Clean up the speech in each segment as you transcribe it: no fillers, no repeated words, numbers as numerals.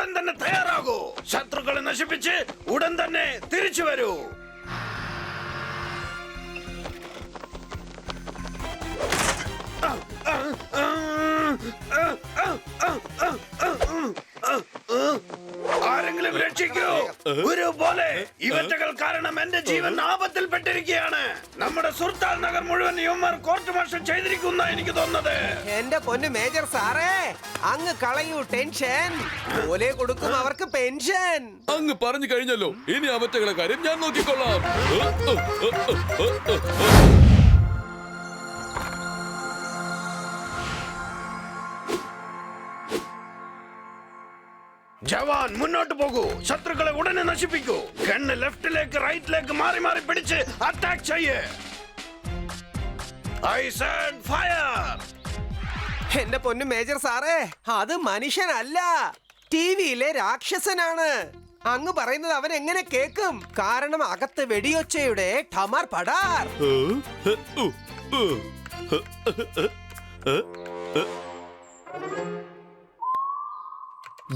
ഉടൻ തന്നെ തയ്യാറാകൂ. ശത്രുക്കളെ നശിപ്പിച്ച് ഉടൻ തന്നെ തിരിച്ചു വരൂ. ആരെങ്കിലും രക്ഷിക്കൂ. ഗുരു പോലെ ഇവറ്റകൾ കാരണം എന്റെ ജീവൻ ആപത്തിൽപ്പെട്ടിരിക്കുകയാണ്. നമ്മുടെ സുൽത്താൻ നഗർ മുഴുവൻ യുവമാർ കോർട്ട് മാർഷൽ ചെയ്തിരിക്കുന്ന എനിക്ക് തോന്നുന്നത്. എന്റെ പൊന്ന് മേജർ സാറേ, അങ്ങ് കളയൂ ടെൻഷൻ. പോലെ കൊടുക്കും അവർക്ക് പെൻഷൻ. അങ്ങ് പറഞ്ഞു കഴിഞ്ഞല്ലോ, ഇനി അവറ്റകളെ കാര്യം ഞാൻ നോക്കിക്കൊള്ളാം. ജവാൻ മുന്നോട്ട് പോകൂ. ശത്രുക്കളെ ഉടനെ നശിപ്പിക്കൂ. ഗണ്ണ് ലെഫ്റ്റിലേക്ക് റൈറ്റിലേക്ക് മാറി മാറി പിടിച്ച് അറ്റാക്ക് ചെയ്യേ. I said fire. എന്റെ പൊന്ന് മേജർ സാറേ, അത് മനുഷ്യനല്ല, ടിവിയിലെ രാക്ഷസനാണ്. അങ്ങ് പറയുന്നത് അവൻ എങ്ങനെ കേക്കും? കാരണം അകത്ത് വെടിയൊച്ചയുടെ ഠമർ പടാർ.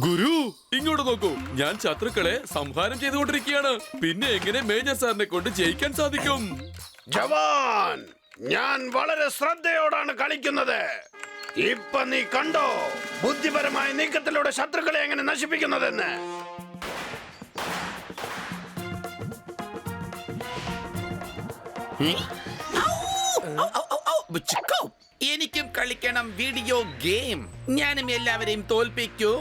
ഗുരു ഇങ്ങോട്ട് നോക്കൂ, ഞാൻ ശത്രുക്കളെ സംഹാരം ചെയ്തുകൊണ്ടിരിക്കുകയാണ്. പിന്നെ എങ്ങനെ മേജർ സാറിനെ കൊണ്ട് ജയിക്കാൻ സാധിക്കും? ജവാൻ, ഞാൻ വളരെ ശ്രദ്ധയോടാണ് കളിക്കുന്നത്. ഇപ്പൊ നീ കണ്ടോ ബുദ്ധിപരമായ നീക്കത്തിലൂടെ ശത്രുക്കളെ എങ്ങനെ നശിപ്പിക്കുന്നതെന്ന്. എനിക്കും കളിക്കണം വീഡിയോ ഗെയിം. ഞാനും എല്ലാവരെയും തോൽപ്പിക്കൂ.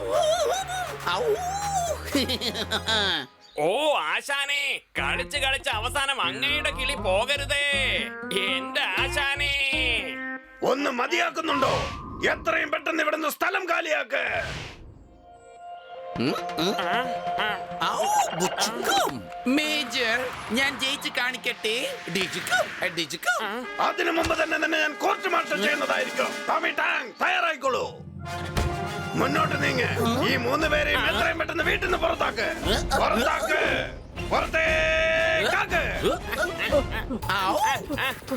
ഓ ആശാനെ, കളിച്ച് കളിച്ച് അവസാനം അങ്ങയുടെ കിളി പോകരുതേ എന്റെ ആശാനെ. ഒന്ന് മതിയാക്കുന്നുണ്ടോ? എത്രയും പെട്ടെന്ന് ഇവിടുന്ന് സ്ഥലം കാലിയാക്ക്. മേജർ, ഞാൻ ജയിച്ച് കാണിക്കട്ടെ. അതിനു മുമ്പ് തന്നെ ഞാൻ കോർട്ട് മാർഷൽ ചെയ്യുന്നതായിരിക്കും. ടോമി ടാങ്, തയ്യാറായിക്കോളൂ. മുന്നോട്ട് നീങ്ങ്. ഈ 3 പേരെയും എത്രയും പെട്ടെന്ന് വീട്ടിൽ നിന്ന് പുറത്താക്ക്. പുറത്തേക്ക്.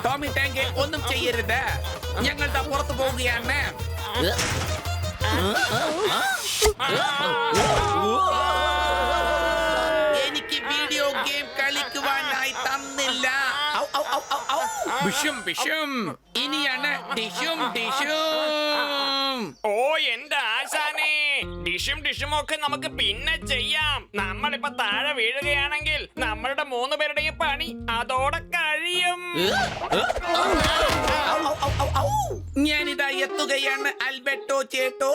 ടോമി ടാങ്ക് ഒന്നും ചെയ്യരുത്. ഞങ്ങൾ പുറത്തു പോവുകയാണ്. എനിക്ക് വീഡിയോ ഗെയിം കളിക്കുവാനായി തന്നില്ല. ബിഷും ബിഷും ഇനിയാണ് ഡിഷും ഡിഷും. ഓ എന്റെ ആശാനെ, ഡിഷും ഡിഷും ഒക്കെ നമുക്ക് പിന്നെ ചെയ്യാം. നമ്മളിപ്പോ താഴെ വീഴുകയാണെങ്കിൽ നമ്മളുടെ 3 പേരുടെയും പണി അതോടെ കഴിയും. ഞാനിതാ എത്തുകയാണ് ആൽബർട്ടോ ചേട്ടോ.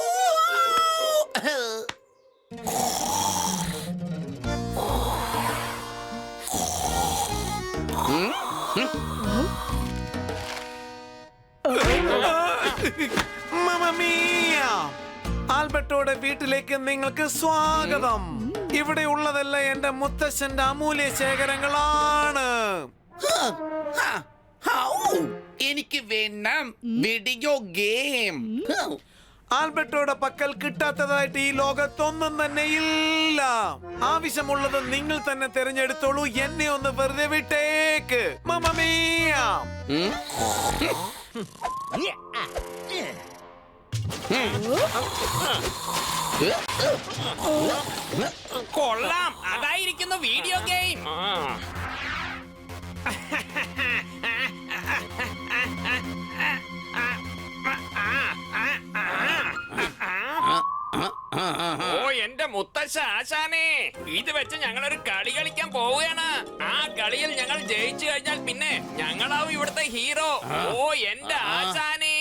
ആൽബർട്ടോയുടെ വീട്ടിലേക്ക് നിങ്ങൾക്ക് സ്വാഗതം. ഇവിടെ ഉള്ളതെല്ലാം എന്റെ മുത്തശ്ശന്റെ അമൂല്യ ശേഖരങ്ങളാണ്. എനിക്ക് വേണം വീഡിയോ ഗെയിം. ആൽബർട്ടോയുടെ പക്കൽ കിട്ടാത്തതായിട്ട് ഈ ലോകത്തൊന്നും തന്നെ ഇല്ല. ആവശ്യമുള്ളത് നിങ്ങൾ തന്നെ തിരഞ്ഞെടുത്തോളൂ. എന്നെ ഒന്ന് വെറുതെ വിട്ടേക്ക്. മമമിയ. കൊള്ളാം, അതായിരിക്കുന്നു വീഡിയോ ഗെയിം. ഓ എന്റെ മുത്തശ്ശ ആശാനെ, ഇത് വെച്ച് ഞങ്ങളൊരു കളി കളിക്കാൻ പോവുകയാണ്. ആ കളിയിൽ ഞങ്ങൾ ജയിച്ചു കഴിഞ്ഞാൽ പിന്നെ ഞങ്ങളാവും ഇവിടുത്തെ ഹീറോ. ഓ എന്റെ ആശാനെ.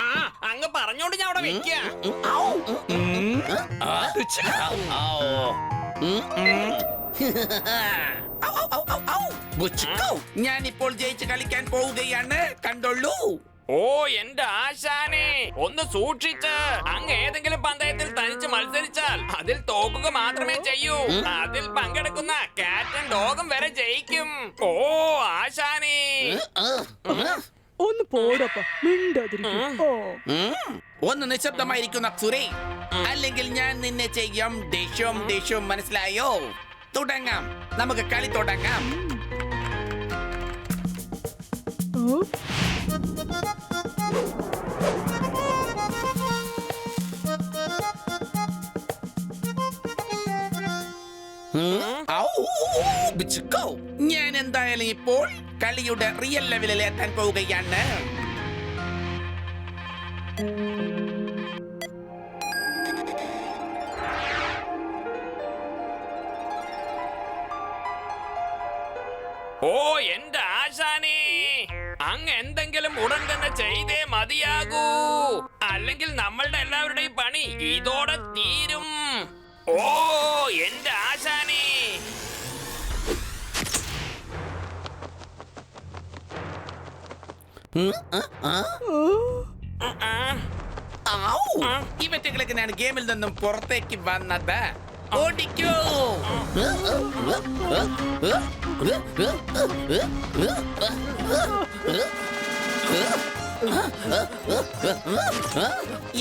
ആ അങ്ങ് പറഞ്ഞോണ്ട് ഞാൻ അവിടെ വെക്കുക. ഞാനിപ്പോൾ ജയിച്ച് കളിക്കാൻ പോവുകയാണ്. കണ്ടോളൂ. ഓ എന്റെ ആശാനെ, ഒന്ന് സൂക്ഷിച്ച്. അങ്ങ് ഏതെങ്കിലും പന്തയത്തിൽ തനിച്ച് മത്സരിച്ചാൽ അതിൽ തോക്കുക മാത്രമേ ചെയ്യൂ. അതിൽ പങ്കെടുക്കുന്ന ക്യാപ്റ്റൻ ഡോഗും വരെ ജയിക്കും. ഓ ആശാനെ. ഒന്ന് പോടപ്പ, മിണ്ടാതിരിക്കും. ഒന്ന് നിശബ്ദമായിരിക്കുന്ന സുരേ, അല്ലെങ്കിൽ ഞാൻ നിന്നെ ചെയ്യും ഡിഷും ഡിഷും. മനസ്സിലായോ? തുടങ്ങാം, നമുക്ക് കളി തുടങ്ങാം. ഉപയോഗിച്ച് ഗോ. ഞാൻ എന്തായാലും ഇപ്പോൾ കളിയുടെ റിയൽ ലെവലിൽ എത്താൻ പോവുകയാണ്. ഓ എന്റെ ആശാനേ, അങ്ങ് എന്തെങ്കിലും ഉടൻ തന്നെ ചെയ്തേ മതിയാകൂ, അല്ലെങ്കിൽ നമ്മളുടെ എല്ലാവരുടെയും പണി ഇതോടെ തീരും. ഓ എന്റെ ആശാനേ. ഇവറ്റകളൊക്കെയാണ് ഗെയിമിൽ നിന്നും പുറത്തേക്ക് വന്നത്. ഓടിക്കൂ.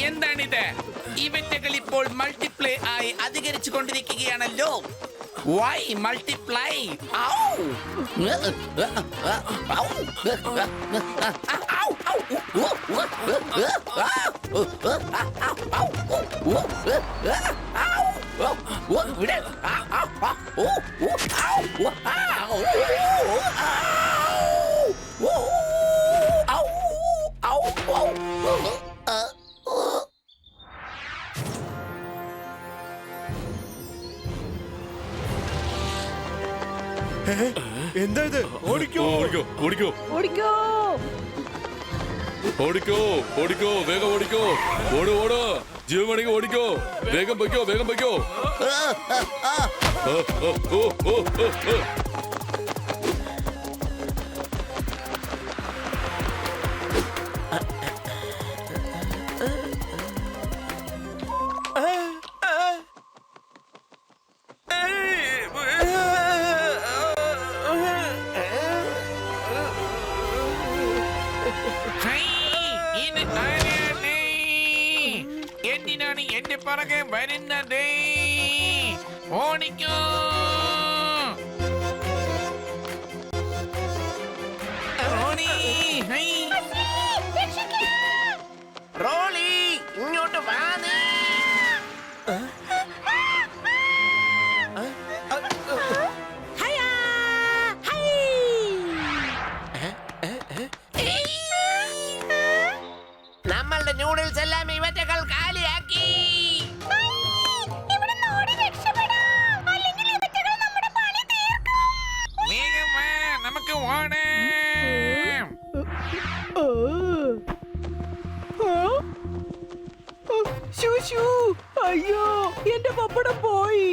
എന്താണിത്? ഇവറ്റകൾ ഇപ്പോൾ മൾട്ടിപ്ലൈ ആയി അധികരിച്ചു കൊണ്ടിരിക്കുകയാണല്ലോ. Why multiply? Ow! എന്താ ഇത്? ഓടിക്കോ ഓടിക്കോ ഓടിക്കോ ഓടിക്കോ ഓടിക്കോ ഓടിക്കോ വേഗം ഓടിക്കോ. ഓട് ഓട്, ജീവൻ വേണമെങ്കിൽ ഓടിക്കോ. വേഗം പൊയ്ക്കോ, വേഗം പൊയ്ക്കോ. എന്തിനാണ് എന്റെ പുറകെ വരുന്നത്? ഓടിക്കോ. റോളി ഇങ്ങോട്ട് വാ. നമ്മളുടെ നൂഡിൽസ് എല്ലാം ഇവറ്റകൾ കാലിയാക്കി. വേഗം വാ, നമുക്ക് ഓടാം. അയ്യോ എന്റെ പപ്പടം പോയി.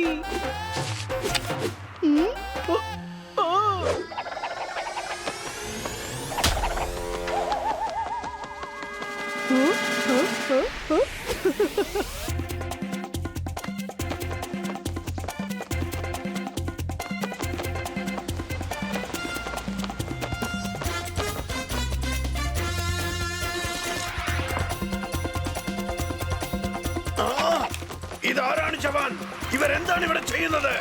ഇതാരാണ് ജവാൻ? ഇവരെന്താണ് ഇവിടെ ചെയ്യുന്നത്?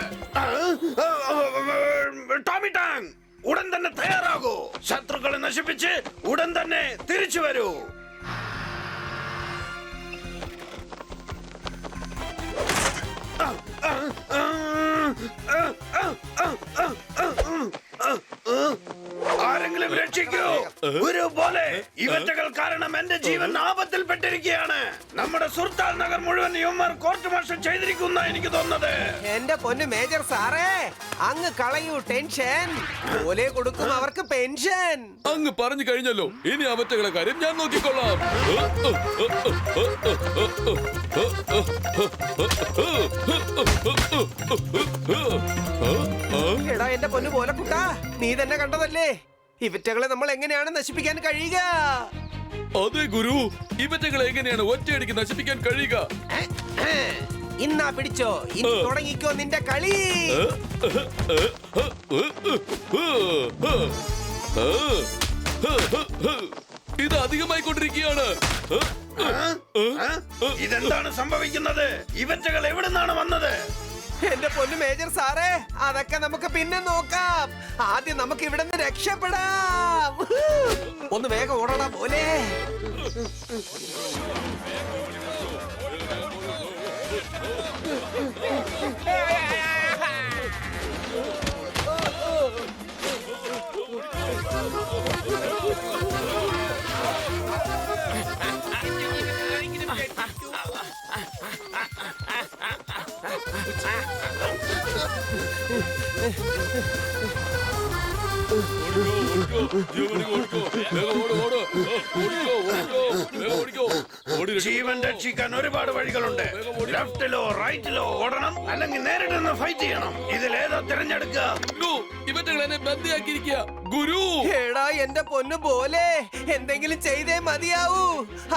ടോമി ടാങ്, ഉടൻ തന്നെ തയ്യാറാകൂ. ശത്രുക്കളെ നശിപ്പിച്ച് ഉടൻ തന്നെ തിരിച്ചു വരൂ. ആരെങ്കിലും രക്ഷിക്കൂ. ഒരു പോലെ ഇവറ്റകൾ കാരണം എന്റെ ജീവൻ ആപത്തിൽപ്പെട്ടിരിക്കുകയാണ്. നമ്മുടെ സുൽത്താൻ നഗർ മുഴുവൻ യുവന്മാർ കോർട്ട് മാർഷൽ ചെയ്തിരിക്കുന്ന എനിക്ക് തോന്നുന്നത്. എന്റെ പൊന്ന് മേജർ സാറേ, അങ്ങ് കളയൂ ടെൻഷൻ. പോലെ കൊടുക്കും അവർക്ക് പെൻഷൻ. അങ്ങ് പറഞ്ഞു കഴിഞ്ഞല്ലോ, ഇനി അവറ്റകളെ കാര്യം ഞാൻ നോക്കിക്കൊള്ളാം. എടാ എന്റെ പൊന്ന് പോലെ കുട്ടാ, നീ തന്നെ കണ്ടതല്ലേ ഇവറ്റകളെ നമ്മൾ എങ്ങനെയാണ് നശിപ്പിക്കാൻ കഴിയുക? അതെ ഗുരു, ഇവറ്റകളെ എങ്ങനെയാണ് ഒറ്റയടിക്ക് നശിപ്പിക്കാൻ കഴിയുക? ഇന്നാ പിടിച്ചോ, ഇനി തുടങ്ങിക്കോ നിന്റെ കളി. ഇത് അധികമായി കൊണ്ടിരിക്കുകയാണ്. ഇതെന്താണ് സംഭവിക്കുന്നത്? ഇവറ്റകൾ എവിടെ നിന്നാണ് വന്നത്? എന്റെ പൊന്നു മേജർ സാറേ, അതൊക്കെ നമുക്ക് പിന്നെ നോക്കാം. ആദ്യം നമുക്ക് ഇവിടെ നിന്ന് രക്ഷപ്പെടാം. ഒന്ന് വേഗം ഓടണം പോലെ. ജീവൻ രക്ഷിക്കാൻ ഒരുപാട് വഴികളുണ്ട്. ലെഫ്റ്റിലോ റൈറ്റിലോ ഓടണം, അല്ലെങ്കിൽ നേരിട്ട് നിന്ന് ഫൈറ്റ് ചെയ്യണം. ഇതിലേതോ തിരഞ്ഞെടുക്കുക. ഇവറ്റകൾ എന്നെ ബന്ദിയാക്കിയിരിക്കുക ഗുരു. എടാ എന്റെ പൊന്നു പോലെ എന്തെങ്കിലും ചെയ്തേ മതിയാവൂ,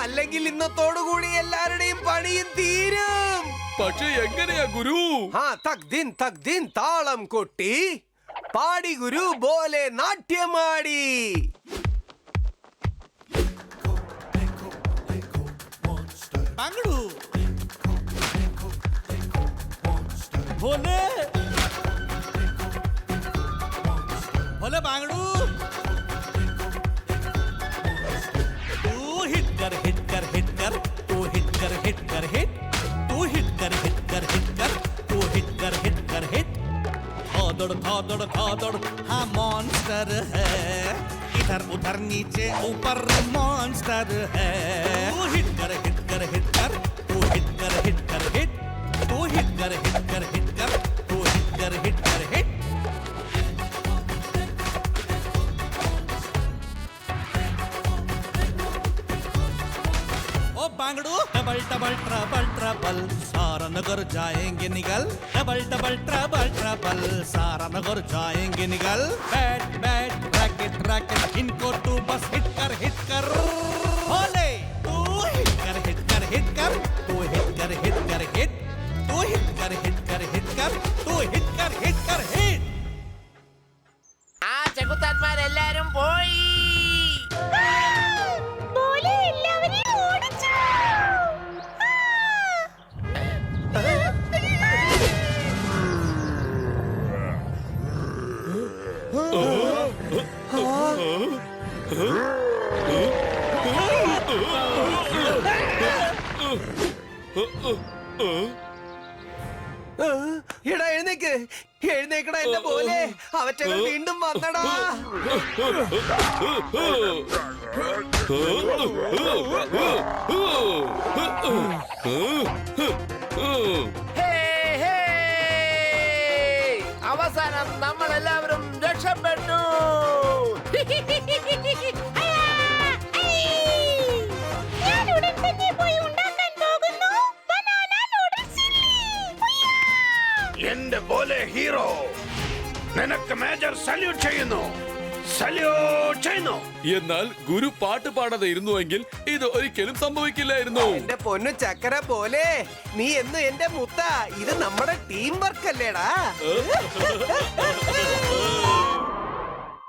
അല്ലെങ്കിൽ ഇന്നത്തോടുകൂടി എല്ലാവരുടെയും പണിയും തീരും. പക്ഷെ എങ്ങനെയാ ഗുരു? ആ തക് ദിൻ താളം കൊട്ടി പാടി ഗുരു പോലെ നാട്യമാടി. भोले भोले बांगड़ू तू हिट कर हिट कर हिट कर तू हिट कर हिट कर हिट तू हिट कर हिट कर हिट कर तू हिट कर हिट कर हिट धादड़ हाँ मॉन्स्टर है इधर उधर नीचे ऊपर मॉन्स्टर है तू हिट कर हिट कर हिट कर तू हिट कर हिट कर हिट तू हिट कर हिट कर हिट कर तू हिट कर हिट कर हिट ओ बांगड़ू डबल डबल ट्रबल ट्रबल सारा नगर जाएंगे निकल डबल डबल ट्रबल ट्रबल सारा नगर जाएंगे निकल बैट बैट रैकेट रैकेट इनको तू बस हिट कर भोले तू हिट कर हिट कर हिट कर तू हिट कर हिट कर हिट तू हिट कर हिट कर हिट कर तू हिट कर हिट कर हिट ആ ചെകുത്താന്മാരെല്ലാരും പോയി. എടാ എഴുന്നേക്കടാ എന്റെ പോലെ, അവറ്റകൾ വീണ്ടും വന്നടാ. അവസാനം നമ്മൾ എല്ലാവരും രക്ഷപ്പെട്ടു. എന്റെ പോലെ ഹീറോ, നിനക്ക് മേജർ സല്യൂട്ട് ചെയ്യുന്നു. സല്യൂട്ട് ചെയ്യുന്നു. എന്നാൽ ഗുരു പാട്ട് പാടാതെ ഇരുന്നുവെങ്കിൽ ഇത് ഒരിക്കലും സംഭവിക്കില്ലായിരുന്നു. എന്റെ പൊന്നു ചക്കര പോലെ നീ എന്നും എന്റെ മുത്ത, ഇത് നമ്മുടെ ടീം വർക്ക് അല്ലേടാ.